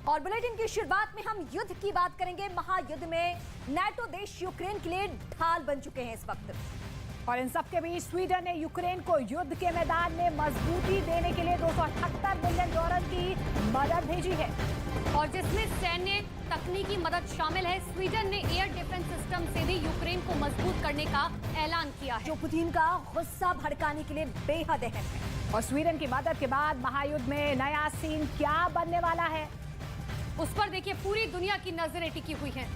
और बुलेटिन की शुरुआत में हम युद्ध की बात करेंगे। महायुद्ध में नाटो देश यूक्रेन के लिए ढाल बन चुके हैं इस वक्त। और इन सब के बीच स्वीडन ने यूक्रेन को युद्ध के मैदान में मजबूती देने के लिए 278 मिलियन डॉलर की मदद भेजी है, और जिसमें सैन्य तकनीकी मदद शामिल है। स्वीडन ने एयर डिफेंस सिस्टम से भी यूक्रेन को मजबूत करने का ऐलान किया है, जो पुतिन का गुस्सा भड़काने के लिए बेहद अहम है। और स्वीडन की मदद के बाद महायुद्ध में नया सीन क्या बनने वाला है, उस पर देखिए पूरी दुनिया की नजरें टिकी हुई हैं।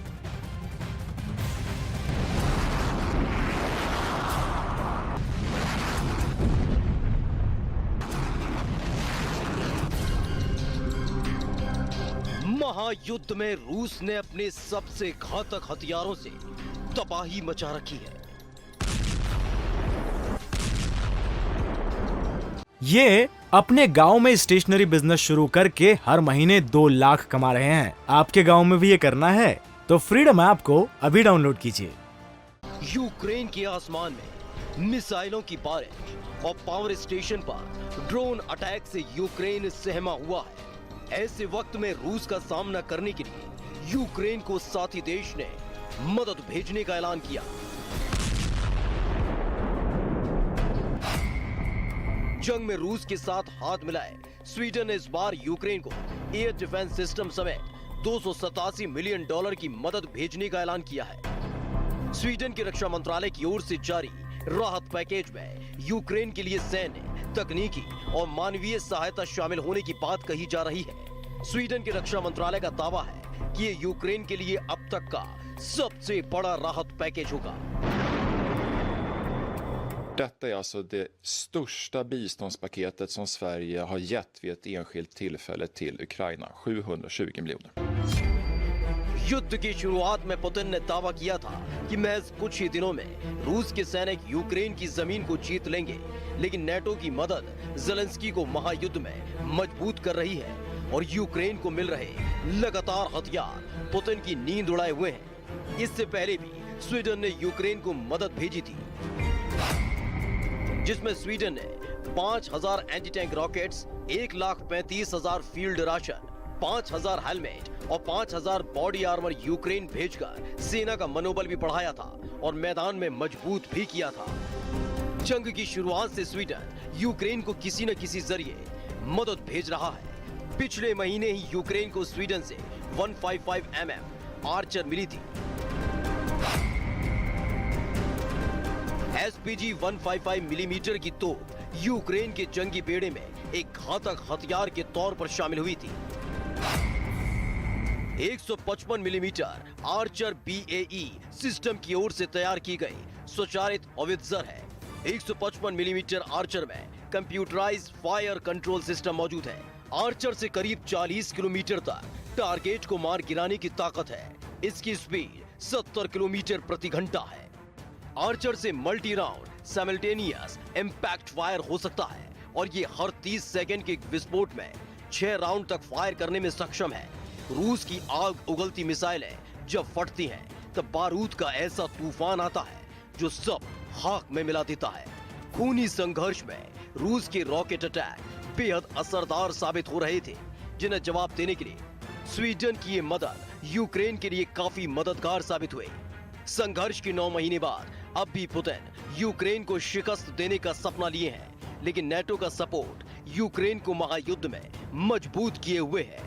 महायुद्ध में रूस ने अपने सबसे घातक हथियारों से तबाही मचा रखी है। ये अपने गांव में स्टेशनरी बिजनेस शुरू करके हर महीने 2 लाख कमा रहे हैं। आपके गांव में भी ये करना है तो फ्रीडम ऐप को अभी डाउनलोड कीजिए। यूक्रेन के आसमान में मिसाइलों की बारिश और पावर स्टेशन पर ड्रोन अटैक से यूक्रेन सहमा हुआ है। ऐसे वक्त में रूस का सामना करने के लिए यूक्रेन को साथी देश ने मदद भेजने का ऐलान किया। जंग में रूस के साथ हाथ मिलाए स्वीडन ने इस बार यूक्रेन को एयर डिफेंस सिस्टम समेत 287 मिलियन डॉलर की मदद भेजने का ऐलान किया है। स्वीडन के रक्षा मंत्रालय की ओर से जारी राहत पैकेज में यूक्रेन के लिए सैन्य, तकनीकी और मानवीय सहायता शामिल होने की बात कही जा रही है। स्वीडन के रक्षा मंत्रालय का दावा है कि ये यूक्रेन के लिए अब तक का सबसे बड़ा राहत पैकेज होगा। Detta är alltså det största biståndspaketet som Sverige har gett vid ett enskilt tillfälle till Ukraina, 720 miljoner. युद्ध की शुरुआत में पुतिन ने दावा किया था कि महज कुछ ही दिनों में रूस के सैनिक यूक्रेन की जमीन को जीत लेंगे, लेकिन नाटो की मदद ज़ेलेंस्की को महायुद्ध में मजबूत कर रही है और यूक्रेन को मिल रहे लगातार हथियार पुतिन की नींद उड़ाए हुए हैं। इससे पहले भी स्वीडन ने यूक्रेन को मदद भेजी थी, जिसमें स्वीडन ने 5000 anti tank rockets, 1,35,000 field ration, 5000 helmet और 5000 बॉडी आर्मर यूक्रेन भेजकर सेना का मनोबल भी बढ़ाया था और मैदान में मजबूत भी किया था। जंग की शुरुआत से स्वीडन यूक्रेन को किसी न किसी जरिए मदद भेज रहा है। पिछले महीने ही यूक्रेन को स्वीडन से 155 mm आर्चर मिली थी। एसपीजी 155 मिलीमीटर की तोप यूक्रेन के जंगी बेड़े में एक घातक हथियार के तौर पर शामिल हुई थी। 155 मिलीमीटर आर्चर BAE सिस्टम की ओर से तैयार की गई स्वचालित होवित्जर है। 155 मिलीमीटर आर्चर में कंप्यूटराइज्ड फायर कंट्रोल सिस्टम मौजूद है। आर्चर से करीब 40 किलोमीटर तक टारगेट को मार गिराने की ताकत है। इसकी स्पीड 70 किलोमीटर प्रति घंटा है। आर्चर से multi round simultaneous impact fire हो सकता है और ये हर 30 सेकंड के विस्फोट में 6 राउंड तक फायर करने में सक्षम है। रूस की आग उगलती मिसाइलें जब फटती हैं तब बारूद का ऐसा तूफान आता है जो सब खाक में मिला देता है। खूनी संघर्ष में रूस के रॉकेट अटैक बेहद असरदार साबित हो रहे थे, जिन्हें जवाब देने के लिए स्वीडन की ये मदद यूक्रेन के लिए काफी मददगार साबित हुई। संघर्ष के 9 महीने बाद अब भी पुतिन यूक्रेन को शिकस्त देने का सपना लिए हैं, लेकिन नाटो का सपोर्ट यूक्रेन को महायुद्ध में मजबूत किए हुए है।